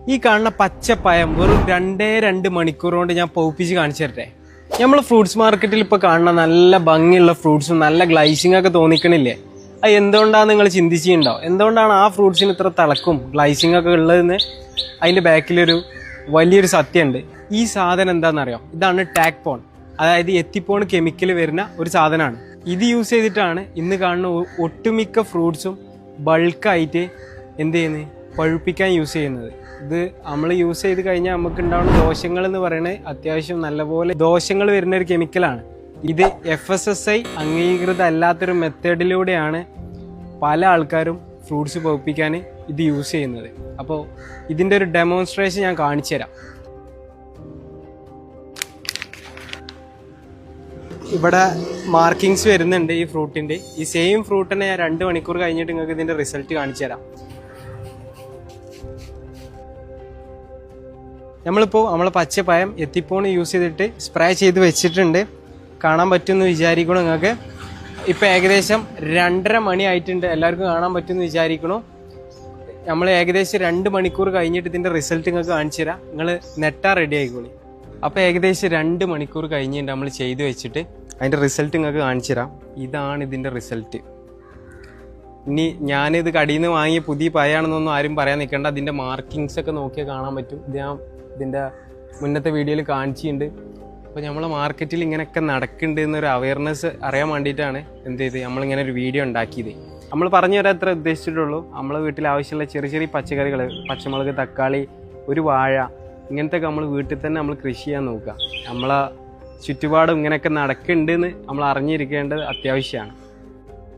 ഈ കാണുന്ന പച്ചപ്പയം വെറും 2 മണിക്കൂർ കൊണ്ട് ഞാൻ പൗപ്പിച്ച് കാണിച്ചു തരട്ടെ. നമ്മൾ ഫ്രൂട്ട്സ് മാർക്കറ്റിൽ ഇപ്പോൾ കാണുന്ന നല്ല ഭംഗിയുള്ള ഫ്രൂട്ട്സും നല്ല ഗ്ലൈസിംഗ് ഒക്കെ തോന്നിക്കണില്ലേ? അത് എന്തുകൊണ്ടാണ് നിങ്ങൾ ചിന്തിച്ചിട്ടുണ്ടോ? എന്തുകൊണ്ടാണ് ആ ഫ്രൂട്ട്സിന് ഇത്ര തിളക്കും ഗ്ലൈസിംഗ് ഒക്കെ ഉള്ളതെന്ന് അതിൻ്റെ ബാക്കിലൊരു വലിയൊരു സത്യമുണ്ട്. ഈ സാധനം എന്താണെന്നറിയോ? ഇതാണ് ടാക്പോൺ, അതായത് എത്തിപ്പോൺ കെമിക്കൽ വരുന്ന ഒരു സാധനമാണ്. ഇത് യൂസ് ചെയ്തിട്ടാണ് ഇന്ന് കാണുന്ന ഒട്ടുമിക്ക ഫ്രൂട്ട്സും ബൾക്കായിട്ട് എന്ത് ചെയ്യുന്നത്, പഴുപ്പിക്കാൻ യൂസ് ചെയ്യുന്നത്. ഇത് നമ്മൾ യൂസ് ചെയ്ത് കഴിഞ്ഞാൽ നമുക്ക് ഉണ്ടാവുന്ന ദോഷങ്ങൾ എന്ന് പറയുന്നത് അത്യാവശ്യം നല്ലപോലെ ദോഷങ്ങൾ വരുന്ന ഒരു കെമിക്കലാണ്. ഇത് FSSAI അംഗീകൃത അല്ലാത്തൊരു മെത്തേഡിലൂടെയാണ് പല ആൾക്കാരും ഫ്രൂട്ട്സ് പഴുപ്പിക്കാൻ ഇത് യൂസ് ചെയ്യുന്നത്. അപ്പോൾ ഇതിൻ്റെ ഒരു ഡെമോൺസ്ട്രേഷൻ ഞാൻ കാണിച്ചു തരാം. ഇവിടെ മാർക്കിങ്സ് വരുന്നുണ്ട് ഈ ഫ്രൂട്ടിൻ്റെ. ഈ സെയിം ഫ്രൂട്ടിനെ ഞാൻ 2 മണിക്കൂർ കഴിഞ്ഞിട്ട് നിങ്ങൾക്ക് ഇതിൻ്റെ റിസൾട്ട് കാണിച്ചു തരാം. നമ്മളിപ്പോൾ നമ്മളെ പച്ചപ്പയം എത്തിപ്പോൺ യൂസ് ചെയ്തിട്ട് സ്പ്രേ ചെയ്ത് വെച്ചിട്ടുണ്ട്. കാണാൻ പറ്റുമെന്ന് വിചാരിക്കണം നിങ്ങൾക്ക്. ഇപ്പോൾ ഏകദേശം 2:30 മണി ആയിട്ടുണ്ട്. എല്ലാവർക്കും കാണാൻ പറ്റുമെന്ന് വിചാരിക്കണം. നമ്മൾ ഏകദേശം 2 മണിക്കൂർ കഴിഞ്ഞിട്ട് ഇതിൻ്റെ റിസൾട്ട് നിങ്ങൾക്ക് കാണിച്ചു തരാം. നിങ്ങൾ നെട്ടാ റെഡി ആയിക്കോളി. അപ്പോൾ ഏകദേശം 2 മണിക്കൂർ കഴിഞ്ഞിട്ട് നമ്മൾ ചെയ്ത് വെച്ചിട്ട് അതിൻ്റെ റിസൾട്ട് നിങ്ങൾക്ക് കാണിച്ചു തരാം. ഇതാണ് ഇതിൻ്റെ റിസൾട്ട്. ഇനി ഞാനിത് കടയിൽ നിന്ന് വാങ്ങിയ പുതിയ പയാണെന്നൊന്നും ആരും പറയാൻ നിൽക്കേണ്ട. അതിൻ്റെ മാർക്കിങ്സ് ഒക്കെ നോക്കിയാൽ കാണാൻ പറ്റും. ഇത് ഞാൻ ഇതിൻ്റെ മുന്നത്തെ വീഡിയോയിൽ കാണിച്ചിട്ടുണ്ട്. അപ്പോൾ നമ്മളെ മാർക്കറ്റിൽ ഇങ്ങനെയൊക്കെ നടക്കുന്നുണ്ട് എന്നൊരു അവയർനെസ് അറിയാൻ വേണ്ടിയിട്ടാണ് എന്ത് ചെയ്ത് നമ്മളിങ്ങനെ ഒരു വീഡിയോ ഉണ്ടാക്കിയത്. നമ്മൾ പറഞ്ഞു തരാൻ അത്ര ഉദ്ദേശിച്ചിട്ടുള്ളൂ. നമ്മളെ വീട്ടിൽ ആവശ്യമുള്ള ചെറിയ ചെറിയ പച്ചക്കറികൾ, പച്ചമുളക്, തക്കാളി, ഒരു വാഴ, ഇങ്ങനത്തെ ഒക്കെ നമ്മൾ വീട്ടിൽ തന്നെ നമ്മൾ കൃഷി ചെയ്യാൻ നോക്കുക. നമ്മളെ ചുറ്റുപാടും ഇങ്ങനെയൊക്കെ നടക്കുന്നുണ്ടെന്ന് നമ്മൾ അറിഞ്ഞിരിക്കേണ്ടത് അത്യാവശ്യമാണ്.